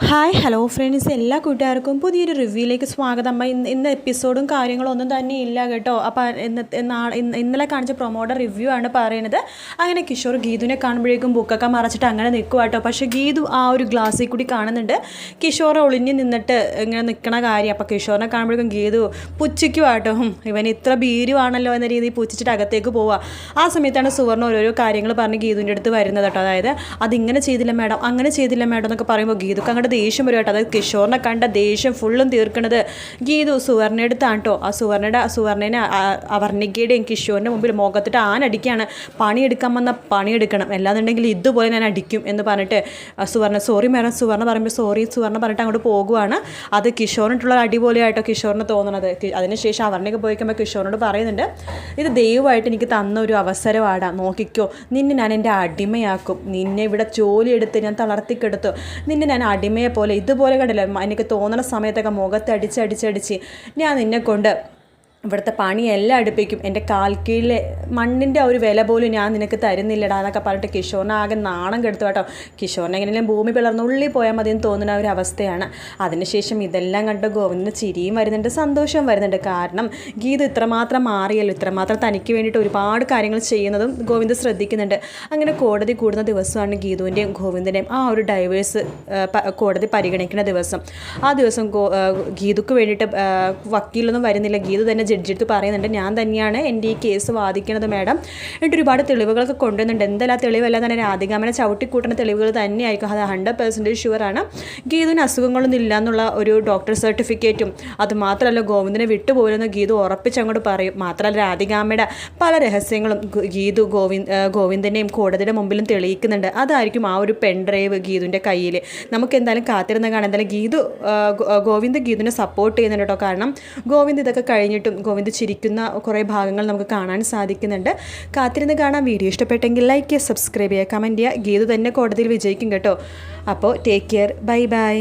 Hi hello friends, എല്ലാ കൂട്ടുകാർക്കും പുതിയൊരു റിവ്യൂയിലേക്ക് സ്വാഗതം. ഇന്ന് എപ്പിസോഡും കാര്യങ്ങളും ഒന്നും തന്നെ ഇല്ല കേട്ടോ. അപ്പോൾ ഇന്നലെ കാണിച്ച പ്രൊമോയുടെ റിവ്യൂ ആണ് പറയുന്നത്. അങ്ങനെ കിഷോർ ഗീതുവിനെ കാണുമ്പോഴേക്കും ബുക്കൊക്കെ മറച്ചിട്ട് അങ്ങനെ നിൽക്കുക കേട്ടോ. പക്ഷേ ഗീതു ആ ഒരു ഗ്ലാസ്സിൽ കൂടി കാണുന്നുണ്ട് കിഷോർ ഒളിഞ്ഞ് നിന്നിട്ട് ഇങ്ങനെ നിൽക്കണ കാര്യം. അപ്പോൾ കിഷോറിനെ കാണുമ്പോഴേക്കും ഗീതു പുച്ഛിക്കുക കേട്ടോ. ഇവൻ ഇത്ര ഭീരുവാണല്ലോ എന്ന രീതിയിൽ പുച്ഛിച്ചിട്ട് അകത്തേക്ക് പോവുക. ആ സമയത്താണ് സുവർണ്ണ ഓരോരോ കാര്യങ്ങൾ പറഞ്ഞ് ഗീതുവിൻ്റെ അടുത്ത് വരുന്നത് കേട്ടോ. അതായത് അതിങ്ങനെ ചെയ്തില്ല മാഡം, അങ്ങനെ ചെയ്തില്ല മാഡം എന്നൊക്കെ പറയുമ്പോൾ ഗീതുക്ക് അങ്ങോട്ട് ദേഷ്യം വരും കേട്ടോ. അതായത് കിഷോറിനെ കണ്ട ദേഷ്യം ഫുള്ളും തീർക്കുന്നത് ഗീതു സുവർണ്ണ എടുത്താണ് കേട്ടോ. ആ സുവർണേനെ അവർണികയുടെയും കിഷോറിൻ്റെ മുമ്പിൽ മുഖത്തിട്ട് ആനടിക്കുകയാണ്. പണിയെടുക്കാൻ വന്ന പണിയെടുക്കണം, അല്ലാന്നുണ്ടെങ്കിൽ ഇതുപോലെ ഞാൻ അടിക്കും എന്ന് പറഞ്ഞിട്ട് സുവർണ്ണ സോറി മാഡം സുവർണ്ണ പറയുമ്പോൾ സോറി സുവർണ്ണ പറഞ്ഞിട്ട് അങ്ങോട്ട് പോകുവാണ്. അത് കിഷോറിനായിട്ടുള്ള അടിപൊളിയായിട്ടോ കിഷോറിന് തോന്നുന്നത്. അതിനുശേഷം അവർണിക പോയിക്കുമ്പോൾ കിഷോറിനോട് പറയുന്നുണ്ട്, ഇത് ദൈവമായിട്ട് എനിക്ക് തന്ന ഒരു അവസരമാടാ, നോക്കിക്കോ, നിന്നെ ഞാൻ എൻ്റെ അടിമയാക്കും, നിന്നെ ഇവിടെ ജോലി എടുത്ത് ഞാൻ തളർത്തിക്കെടുത്തു, നിന്നെ ഞാൻ അടിമയെ പോലെ ഇതുപോലെ കണ്ടില്ല എനിക്ക് തോന്നുന്ന സമയത്തൊക്കെ മുഖത്ത് അടിച്ച് ഞാൻ നിന്നെ കൊണ്ട് ഇവിടുത്തെ പണിയെല്ലാം അടുപ്പിക്കും, എൻ്റെ കാൽ കീഴിലെ മണ്ണിൻ്റെ ഒരു വില പോലും ഞാൻ നിനക്ക് തരുന്നില്ലടാ എന്നൊക്കെ പറഞ്ഞിട്ട് കിഷോറിനെ ആകെ നാണം കെടുത്തു കേട്ടോ. കിഷോറിനെ എങ്ങനെയും ഭൂമി പിളർന്ന് ഉള്ളിൽ പോയാൽ മതി എന്ന് തോന്നുന്ന ഒരു അവസ്ഥയാണ്. അതിനുശേഷം ഇതെല്ലാം കണ്ട് ഗോവിന്ദന് ചിരിയും വരുന്നുണ്ട്, സന്തോഷവും വരുന്നുണ്ട്. കാരണം ഗീതു ഇത്രമാത്രം മാറിയല്ലോ, ഇത്രമാത്രം തനിക്ക് വേണ്ടിയിട്ട് ഒരുപാട് കാര്യങ്ങൾ ചെയ്യുന്നതും ഗോവിന്ദ് ശ്രദ്ധിക്കുന്നുണ്ട്. അങ്ങനെ കോടതി കൂടുന്ന ദിവസമാണ് ഗീതുവിൻ്റെയും ഗോവിന്ദൻ്റെയും ആ ഒരു ഡൈവേഴ്സ് കോടതി പരിഗണിക്കുന്ന ദിവസം. ആ ദിവസം ഗീതുക്ക് വേണ്ടിയിട്ട് വക്കീലൊന്നും വരുന്നില്ല. ഗീതു തന്നെ ജഡ്ജിയെടുത്ത് പറയുന്നുണ്ട്, ഞാൻ തന്നെയാണ് എൻ്റെ ഈ കേസ് വാദിക്കുന്നത് മാഡം, എന്നിട്ട് ഒരുപാട് തെളിവുകളൊക്കെ കൊണ്ടുവരുന്നുണ്ട്. എന്തായാലും തെളിവെല്ലാം തന്നെ രാധികാമനെ ചവിട്ടിക്കൂട്ടുന്ന തെളിവുകൾ തന്നെയായിരിക്കും. അത് 100% ഷുവറാണ്. ഗീതുവിന് അസുഖങ്ങളൊന്നും ഇല്ല എന്നുള്ള ഒരു ഡോക്ടർ സർട്ടിഫിക്കറ്റും അതുമാത്രമല്ല ഗോവിന്ദനെ വിട്ടുപോലെന്ന് ഗീതു ഉറപ്പിച്ചങ്ങോട്ട് പറയും. മാത്രമല്ല രാധികാമയുടെ പല രഹസ്യങ്ങളും ഗീതു ഗോവിന്ദനെയും കോടതിയുടെ മുമ്പിലും തെളിയിക്കുന്നുണ്ട്. അതായിരിക്കും ആ ഒരു പെൻ ഡ്രൈവ് ഗീതുവിൻ്റെ കയ്യിൽ. നമുക്ക് എന്തായാലും കാത്തിരുന്ന് കാണാം. എന്തായാലും ഗോവിന്ദ് ഗീതുവിനെ സപ്പോർട്ട് ചെയ്യുന്നുണ്ട് കേട്ടോ. കാരണം ഗോവിന്ദ് ഇതൊക്കെ കഴിഞ്ഞിട്ടും ഗോവിന്ദ് ചിരിക്കുന്ന കുറേ ഭാഗങ്ങൾ നമുക്ക് കാണാൻ സാധിക്കുന്നുണ്ട്. കാത്തിരുന്ന് കാണാം. വീഡിയോ ഇഷ്ടപ്പെട്ടെങ്കിൽ ലൈക്ക് ചെയ്യുക, സബ്സ്ക്രൈബ് ചെയ്യുക, കമൻറ്റ് ചെയ്യുക. ഗീതു തന്നെ കോടതിയിൽ വിജയിക്കും കേട്ടോ. അപ്പോൾ ടേക്ക് കെയർ, ബൈ ബൈ.